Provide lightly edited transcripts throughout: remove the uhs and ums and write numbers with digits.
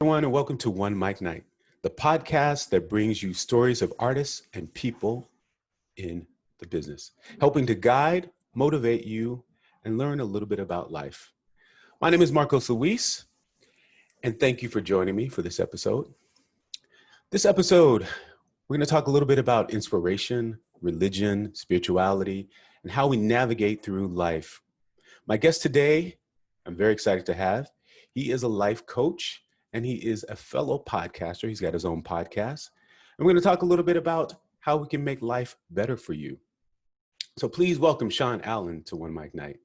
Everyone, and welcome to OneMicNite, the podcast that brings you stories of artists and people in the business, helping to guide, motivate you, and learn a little bit about life. My name is Marcos Luis, and thank you for joining me for this episode. This episode, we're going to talk a little bit about inspiration, religion, spirituality, and how we navigate through life. My guest today, I'm very excited to have. He is a life coach and he is a fellow podcaster. He's got his own podcast. And we're going to talk a little bit about how we can make life better for you. So please welcome Sean Allen to OneMicNite.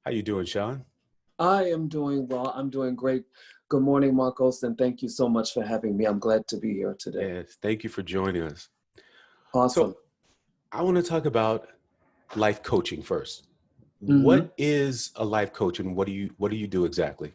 How you doing, Sean? I am doing well. I'm doing great. Good morning, Marcos, and thank you so much for having me. I'm glad to be here today. Yes, thank you for joining us. Awesome. So I want to talk about life coaching first. Mm-hmm. What is a life coach and what do you do exactly?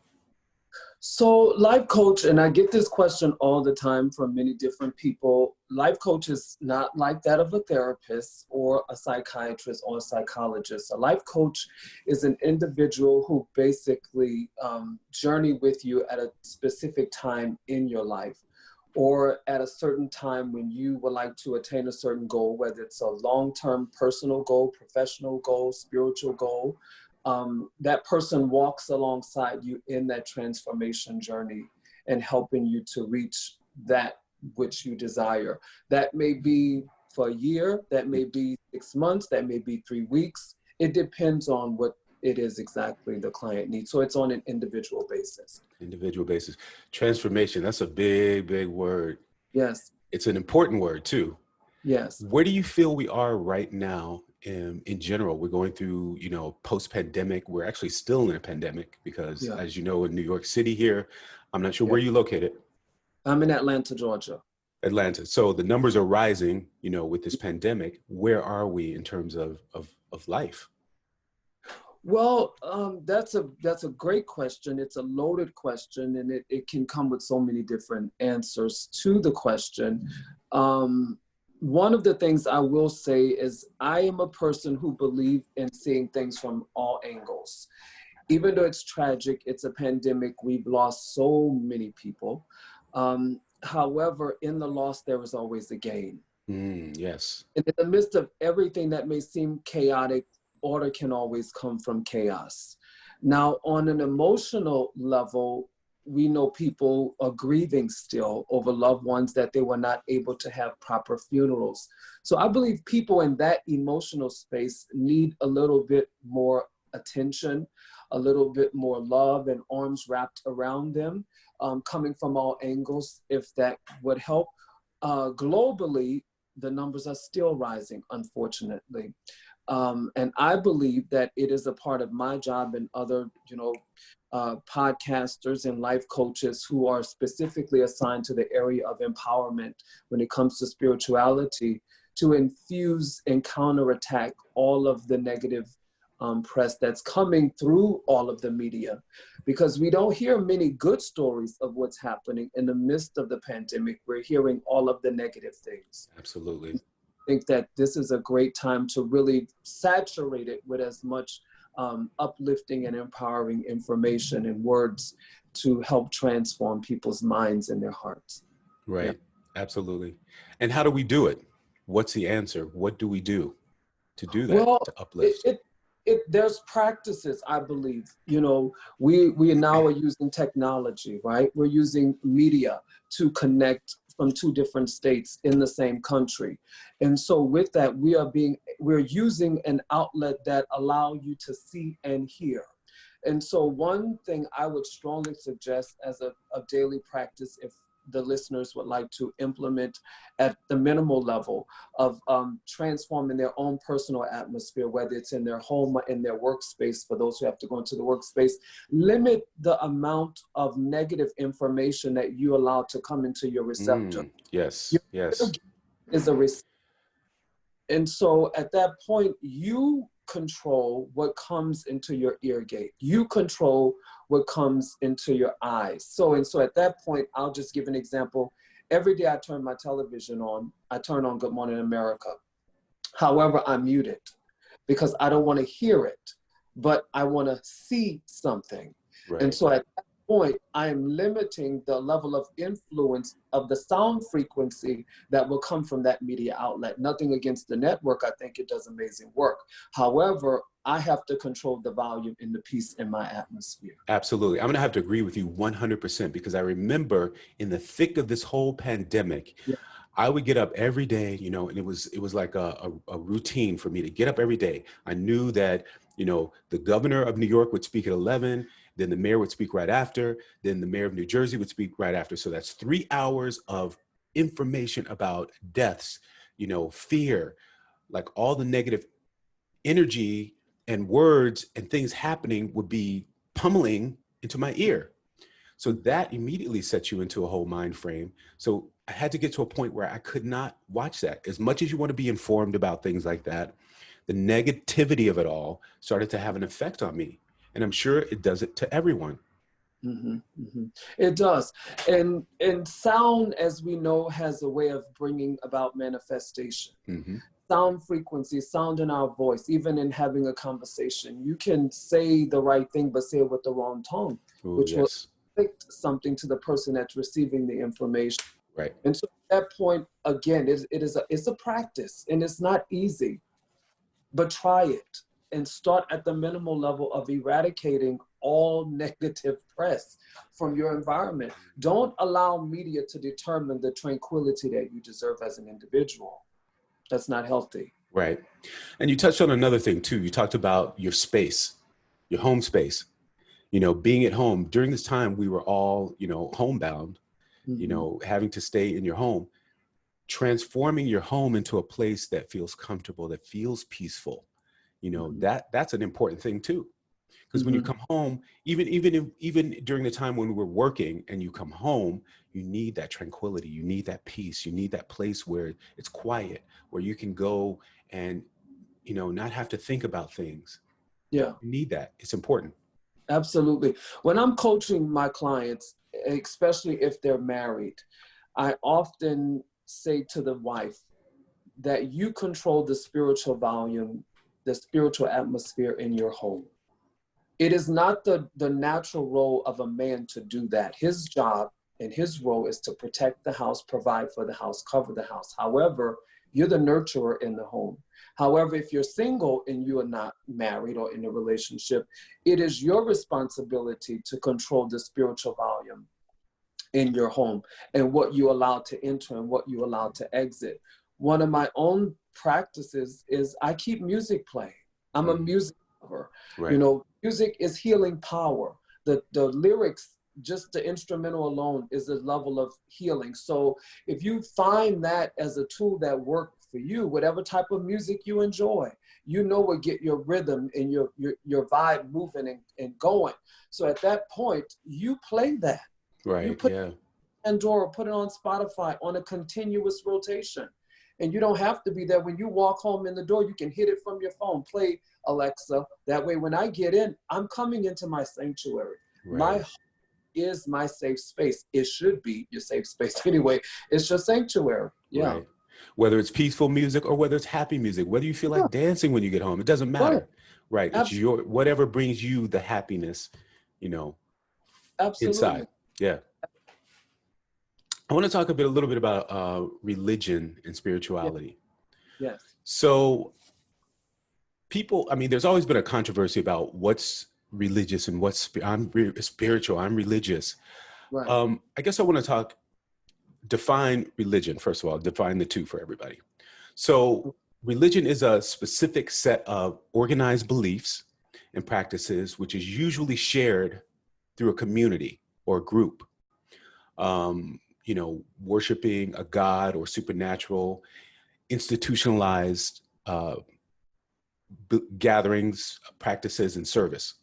So life coach, and I get this question all the time from many different people. Life coach is not like that of a therapist or a psychiatrist or a psychologist. A life coach is an individual who basically journey with you at a specific time in your life, or at a certain time when you would like to attain a certain goal, whether it's a long-term personal goal, professional goal, spiritual goal. That person walks alongside you in that transformation journey and helping you to reach that which you desire. That may be for a year, that may be 6 months, that may be 3 weeks. It depends on what it is exactly the client needs. So it's on an individual basis. Individual basis. Transformation, that's a big, big word. Yes. It's an important word too. Yes. Where do you feel we are right now in general? We're going through, post-pandemic. We're actually still in a pandemic because, as you know, in New York City here, I'm not sure where you're located. I'm in Atlanta, Georgia. Atlanta. So the numbers are rising, with this pandemic. Where are we in terms of life? Well, that's a great question. It's a loaded question, and it can come with so many different answers to the question. One of the things I will say is I am a person who believes in seeing things from all angles. Even though it's tragic, it's a pandemic, we've lost so many people. However, in the loss, there is always a gain. Yes. And in the midst of everything that may seem chaotic, order can always come from chaos. Now, on an emotional level, we know people are grieving still over loved ones that they were not able to have proper funerals. So I believe people in that emotional space need a little bit more attention, a little bit more love and arms wrapped around them, coming from all angles, if that would help. Globally, the numbers are still rising, unfortunately. And I believe that it is a part of my job and other, podcasters and life coaches who are specifically assigned to the area of empowerment when it comes to spirituality to infuse and counterattack all of the negative press that's coming through all of the media, because we don't hear many good stories of what's happening in the midst of the pandemic. We're hearing all of the negative things. Absolutely. I think that this is a great time to really saturate it with as much uplifting and empowering information and words to help transform people's minds and their hearts. Right. Yeah. Absolutely. And how do we do it? What's the answer? What do we do to do that, to uplift? There's practices, I believe. We now are using technology, right? We're using media to connect from 2 different states in the same country. And so with that, we're using an outlet that allow you to see and hear. And so one thing I would strongly suggest as a daily practice, if the listeners would like to implement at the minimal level of transforming their own personal atmosphere, whether it's in their home or in their workspace, for those who have to go into the workspace, limit the amount of negative information that you allow to come into your receptor. Yes. Is a receptor. And so at that point, you control what comes into your ear gate. You control what comes into your eyes. So at that point, I'll just give an example. Every day I turn my television on, I turn on Good Morning America. However, I mute it because I don't want to hear it, but I want to see something. Right. And so at that point, I am limiting the level of influence of the sound frequency that will come from that media outlet. Nothing against the network. I think it does amazing work. However, I have to control the volume and the peace in my atmosphere. Absolutely. I'm going to have to agree with you 100% because I remember in the thick of this whole pandemic, Yeah. I would get up every day, and it was like a routine for me to get up every day. I knew that, the governor of New York would speak at 11, then the mayor would speak right after, then the mayor of New Jersey would speak right after. So that's 3 hours of information about deaths, fear, like all the negative energy and words and things happening would be pummeling into my ear. So that immediately sets you into a whole mind frame. So I had to get to a point where I could not watch that. As much as you want to be informed about things like that, the negativity of it all started to have an effect on me. And I'm sure it does it to everyone. Mm-hmm, mm-hmm. It does. And sound, as we know, has a way of bringing about manifestation. Mm-hmm. Sound frequency, sound in our voice, even in having a conversation. You can say the right thing, but say it with the wrong tone, Ooh, which will yes. affect something to the person that's receiving the information. Right. And so at that point, again, it's a practice, and it's not easy, but try it and start at the minimal level of eradicating all negative press from your environment. Don't allow media to determine the tranquility that you deserve as an individual. That's not healthy. Right. And you touched on another thing too. You talked about your space, your home space, being at home. During this time, we were all, homebound, Mm-hmm. having to stay in your home, transforming your home into a place that feels comfortable, that feels peaceful. Mm-hmm. That's an important thing too. Because when you Mm-hmm. come home, even during the time when we're working and you come home, you need that tranquility, you need that peace, you need that place where it's quiet, where you can go and not have to think about things. Yeah, You need that. It's important. absolutely. When I'm coaching my clients, especially if they're married, I often say to the wife that you control the spiritual volume, the spiritual atmosphere in your home. It is not the natural role of a man to do that. His job and his role is to protect the house, provide for the house, cover the house. However, you're the nurturer in the home. However, if you're single and you are not married or in a relationship, it is your responsibility to control the spiritual volume in your home and what you allow to enter and what you allow to exit. One of my own practices is I keep music playing. I'm a music lover. Right. Music is healing power. The lyrics, just the instrumental alone, is a level of healing. So if you find that as a tool that works for you, whatever type of music you enjoy, will get your rhythm and your vibe moving and going. So at that point, you play that. You Right. put Yeah. Pandora, put it on Spotify on a continuous rotation. And you don't have to be there. When you walk home in the door, you can hit it from your phone. Play Alexa. That way, when I get in, I'm coming into my sanctuary. My Right. home is my safe space. It should be your safe space anyway. It's your sanctuary. Yeah. Right. Whether it's peaceful music or whether it's happy music, whether you feel Yeah. like dancing when you get home, it doesn't Right. matter. Right. It's Absolutely. whatever brings you the happiness, you know, Absolutely. inside. Yeah. I want to talk a little bit about religion and Yeah. spirituality. Yes. So people, I mean, there's always been a controversy about what's religious and what's spiritual. I'm religious. Right. I guess I want to define religion. First of all, define the two for everybody. So religion is a specific set of organized beliefs and practices, which is usually shared through a community or a group. Worshiping a god or supernatural, institutionalized gatherings, practices, and service.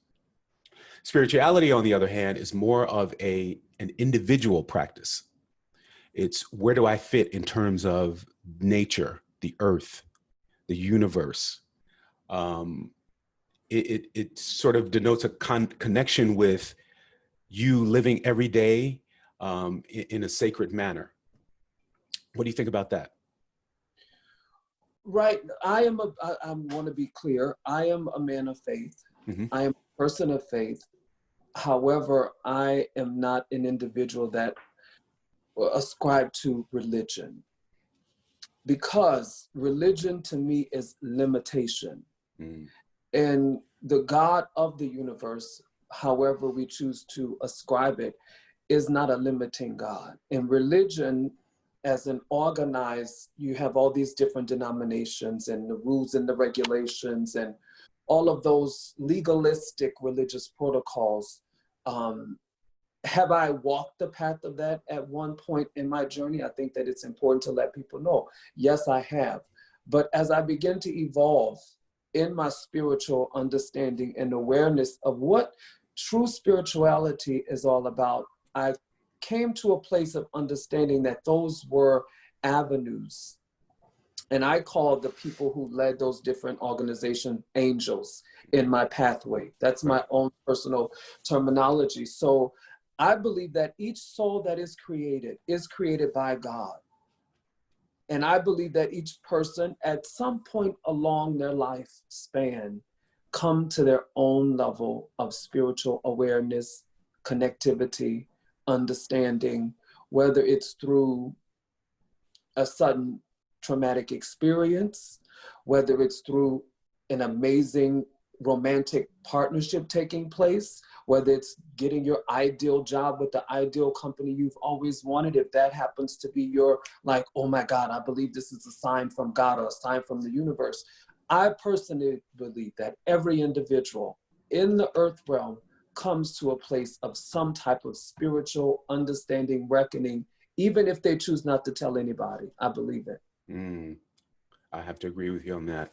Spirituality, on the other hand, is more of an individual practice. It's where do I fit in terms of nature, the earth, the universe. Um, it sort of denotes a connection with you living every day in a sacred manner. What do you think about that? Right. I want to be clear. I am a man of faith. Mm-hmm. I am a person of faith. However, I am not an individual that ascribe to religion, because religion to me is limitation. Mm. And the God of the universe, however we choose to ascribe it, is not a limiting God. In religion, as an organized, you have all these different denominations and the rules and the regulations and all of those legalistic religious protocols. Have I walked the path of that at one point in my journey? I think that it's important to let people know. Yes, I have. But as I begin to evolve in my spiritual understanding and awareness of what true spirituality is all about, I came to a place of understanding that those were avenues. And I call the people who led those different organizations angels in my pathway. That's my own personal terminology. So I believe that each soul that is created by God. And I believe that each person at some point along their life span come to their own level of spiritual awareness, connectivity, understanding, whether it's through a sudden traumatic experience, whether it's through an amazing romantic partnership taking place, whether it's getting your ideal job with the ideal company you've always wanted. If that happens to be your, like, oh my God, I believe this is a sign from God or a sign from the universe. I personally believe that every individual in the earth realm comes to a place of some type of spiritual understanding, reckoning, even if they choose not to tell anybody. I believe it. I have to agree with you on that.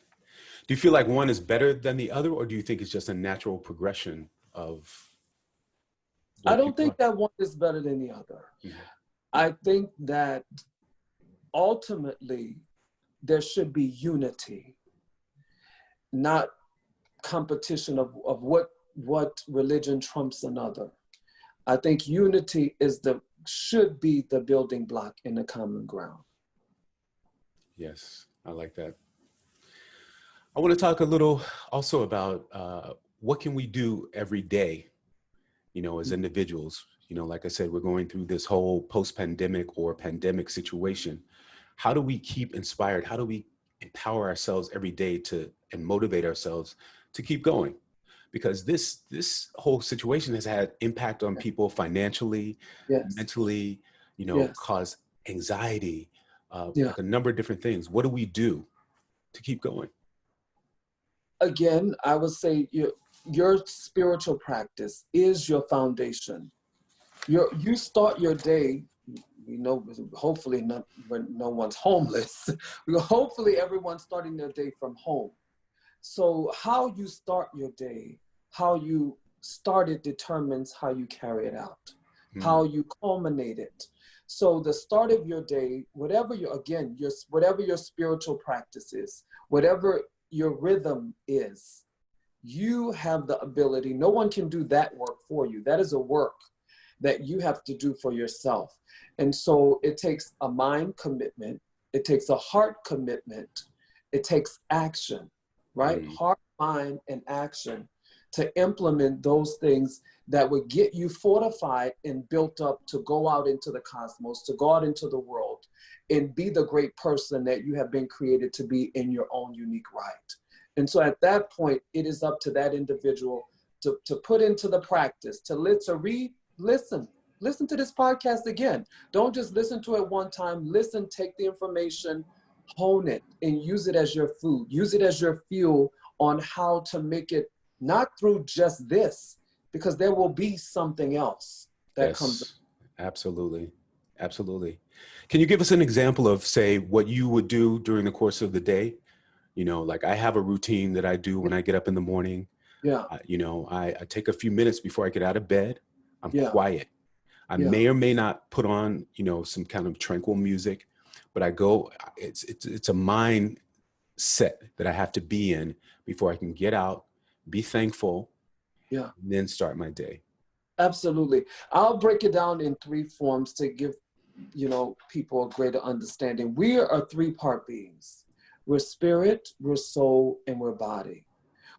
Do you feel like one is better than the other, or do you think it's just a natural progression of I where don't people think are? that one is better than the other. Mhm. I think that ultimately there should be unity, not competition of what religion trumps another. I think unity should be the building block in the common ground. Yes, I like that. I want to talk a little also about what can we do every day, as individuals. Like I said, we're going through this whole post-pandemic or pandemic situation. How do we keep inspired? How do we empower ourselves every day and motivate ourselves to keep going? Because this whole situation has had impact on people financially, Yes, mentally, yes, cause anxiety, yeah. like a number of different things. What do we do to keep going? Again, I would say your spiritual practice is your foundation. You start your day, hopefully not when no one's homeless. Hopefully everyone's starting their day from home. So how you start your day, how you start it determines how you carry it out, Hmm. how you culminate it. So the start of your day, whatever whatever your spiritual practice is, whatever your rhythm is, you have the ability. No one can do that work for you. That is a work that you have to do for yourself. And so it takes a mind commitment, it takes a heart commitment, it takes action, right? Mm. Heart, mind, and action to implement those things that would get you fortified and built up to go out into the cosmos, to go out into the world and be the great person that you have been created to be in your own unique right. And so at that point, it is up to that individual to put into the practice, to listen to this podcast again. Don't just listen to it one time. Listen, take the information, hone it, and use it as your food. Use it as your fuel on how to make it, not through just this, because there will be something else that comes up. Yes, absolutely. Absolutely. Can you give us an example of, say, what you would do during the course of the day? Like I have a routine that I do when I get up in the morning. Yeah, I take a few minutes before I get out of bed. I'm yeah, quiet. I yeah. may or may not put on, some kind of tranquil music, but it's a mind set that I have to be in before I can get out, be thankful, Yeah, and then start my day. absolutely. I'll break it down in three forms to give, people a greater understanding. We are three-part beings. We're spirit, we're soul, and we're body.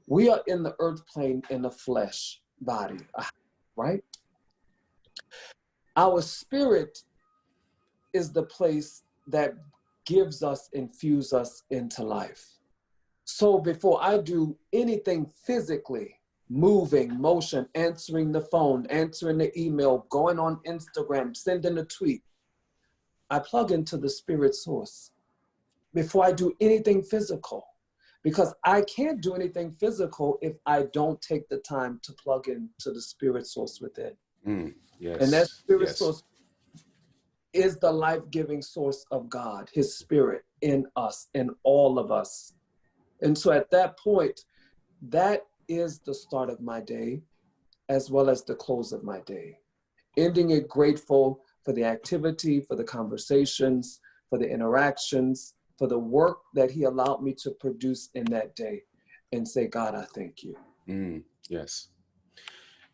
We are in the earth plane in a flesh body. right? Our spirit is the place that gives us, infuse us into life. So before I do anything physically, moving, motion, answering the phone, answering the email, going on Instagram, sending a tweet, I plug into the spirit source before I do anything physical. Because I can't do anything physical if I don't take the time to plug into the spirit source within. Yes. And that spirit Yes. source is the life-giving source of God, his spirit in us, in all of us. And so at that point, that is the start of my day, as well as the close of my day. Ending it grateful for the activity, for the conversations, for the interactions, for the work that he allowed me to produce in that day, and say, God, I thank you. Yes.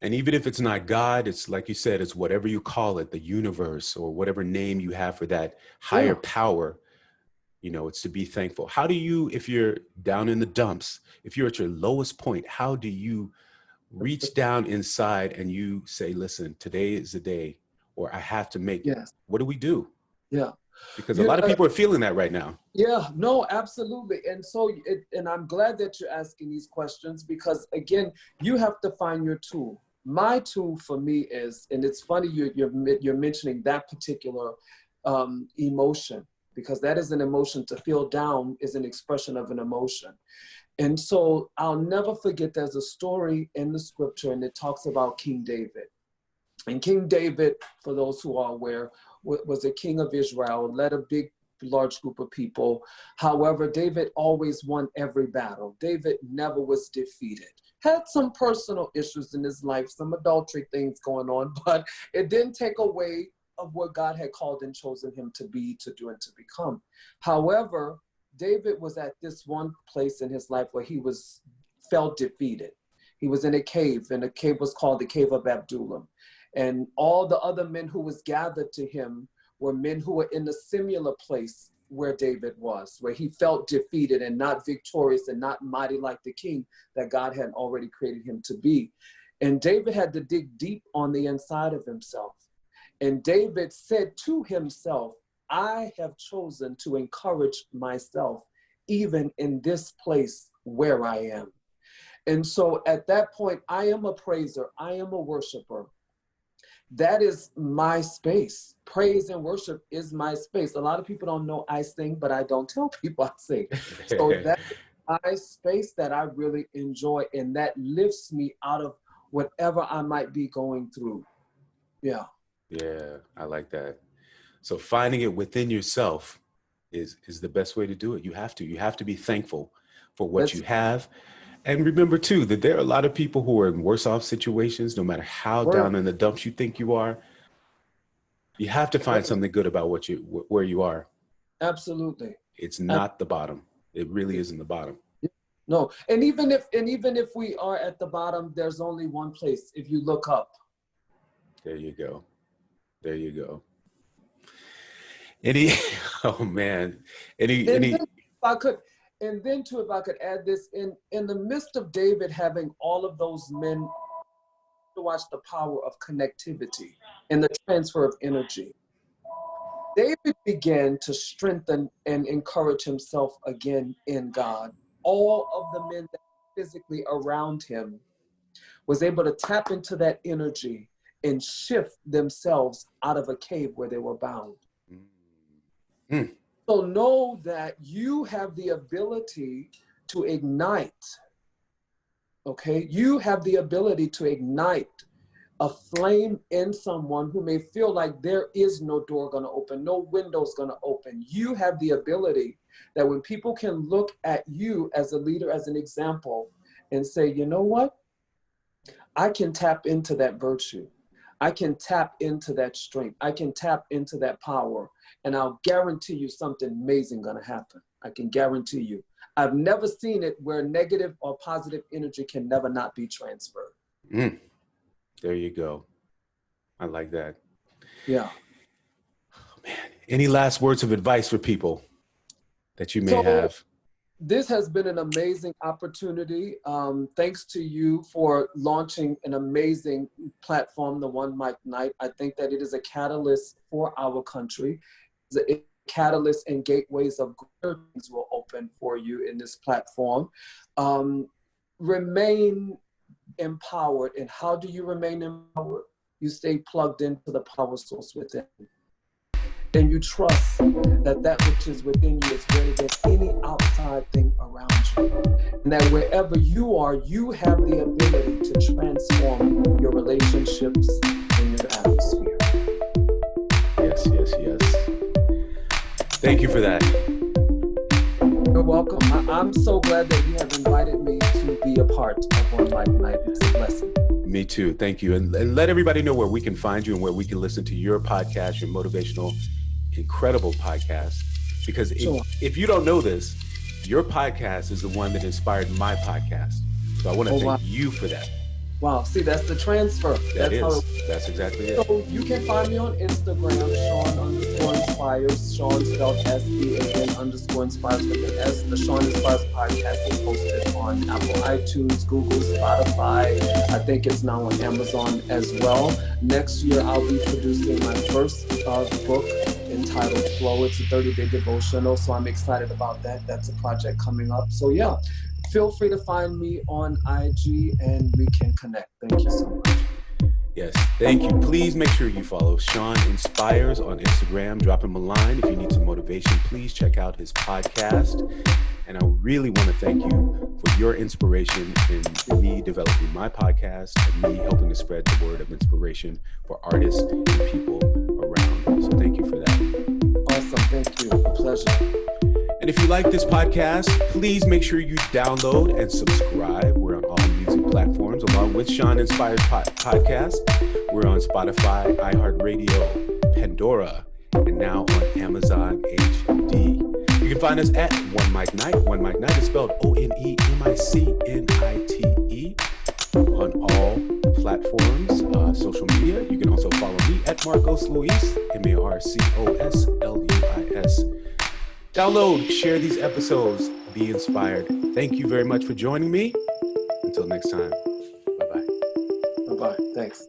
And even if it's not God, it's like you said, it's whatever you call it, the universe or whatever name you have for that higher power, you know, it's to be thankful. How do you, if you're down in the dumps, if you're at your lowest point, how do you reach down inside and you say, listen, today is the day, or I have to make it? Yes. What do we do? Yeah. Because a lot of people are feeling that right now. Yeah, no, absolutely. And so, and I'm glad that you're asking these questions, because again, you have to find your tool. My tool for me is, and it's funny you're mentioning that particular emotion, because that is an emotion. To feel down is an expression of an emotion. And so I'll never forget, there's a story in the scripture, and it talks about King David. And King David, for those who are aware, was a king of Israel, led a large group of people. However, David always won every battle. David never was defeated. Had some personal issues in his life, some adultery things going on, but it didn't take away of what God had called and chosen him to be, to do, and to become. However, David was at this one place in his life where he felt defeated. He was in a cave, and the cave was called the Cave of Adullam. And all the other men who was gathered to him were men who were in a similar place where David was, where he felt defeated and not victorious and not mighty like the king that God had already created him to be. And David had to dig deep on the inside of himself. And David said to himself, I have chosen to encourage myself even in this place where I am. And so at that point, I am a praiser, I am a worshiper. That is my space. Praise and worship is my space. A lot of people don't know I sing, but I don't tell people I sing. So that's my space that I really enjoy, and that lifts me out of whatever I might be going through. Yeah. Yeah, I like that. So finding it within yourself is the best way to do it. You have to be thankful for what you have. And remember too, that there are a lot of people who are in worse off situations. No matter how down in the dumps you think you are, you have to find something good about where you are. Absolutely. It's not the bottom. It really isn't the bottom. No. And even if we are at the bottom, there's only one place. If you look up. There you go. There you go. Oh man. If I could add this, in the midst of David having all of those men, to watch the power of connectivity and the transfer of energy. David began to strengthen and encourage himself again in God. All of the men that were physically around him was able to tap into that energy and shift themselves out of a cave where they were bound. So know that you have the ability to ignite, okay? You have the ability to ignite a flame in someone who may feel like there is no door going to open, no window's going to open. You have the ability that when people can look at you as a leader, as an example, and say, you know what? I can tap into that virtue. I can tap into that strength. I can tap into that power. And I'll guarantee you something amazing going to happen. I can guarantee you. I've never seen it where negative or positive energy can never not be transferred. There you go. I like that. Yeah. Oh, man. Any last words of advice for people that you may have? This has been an amazing opportunity. Thanks to you for launching an amazing platform, the OneMicNite. I think that it is a catalyst for our country. It's a catalyst and gateways of greater things will open for you in this platform. Remain empowered. And how do you remain empowered? You stay plugged into the power source within. And you trust that that which is within you is greater than any outside thing around you. And that wherever you are, you have the ability to transform your relationships and your atmosphere. Yes, yes, yes. Thank you for that. You're welcome. I'm so glad that you have invited me to be a part of OneMicNite. It's a blessing. Me too. Thank you. And let everybody know where we can find you and where we can listen to your podcast, your motivational, incredible podcast. Because if you don't know this, your podcast is the one that inspired my podcast. So I want to thank you for that. Wow. See, that's the transfer. That's exactly it. So you can find me on Instagram, Sean_inspires, Sean spelled SEAN_inspires with an S. The Sean Inspires podcast is hosted on Apple iTunes, Google, Spotify. I think it's now on Amazon as well. Next year, I'll be producing my first book entitled Flow. It's a 30-day devotional, so I'm excited about that. That's a project coming up. So yeah, feel free to find me on IG and we can connect. Thank you so much. Yes, thank you. Please make sure you follow Sean Inspires on Instagram. Drop him a line if you need some motivation. Please check out his podcast. And I really want to thank you for your inspiration in me developing my podcast and me helping to spread the word of inspiration for artists and people around. So thank you for that. Awesome. Thank you. A pleasure. And if you like this podcast, please make sure you download and subscribe. We're on all music platforms along with Sean Inspires Podcast. We're on Spotify, iHeartRadio, Pandora, and now on Amazon HD. You can find us at OneMicNite. OneMicNite is spelled OneMicNite on all platforms, social media. You can also follow me at Marcos Luis, MarcosLuis. Download, share these episodes, be inspired. Thank you very much for joining me. Until next time, bye-bye. Bye-bye. Thanks.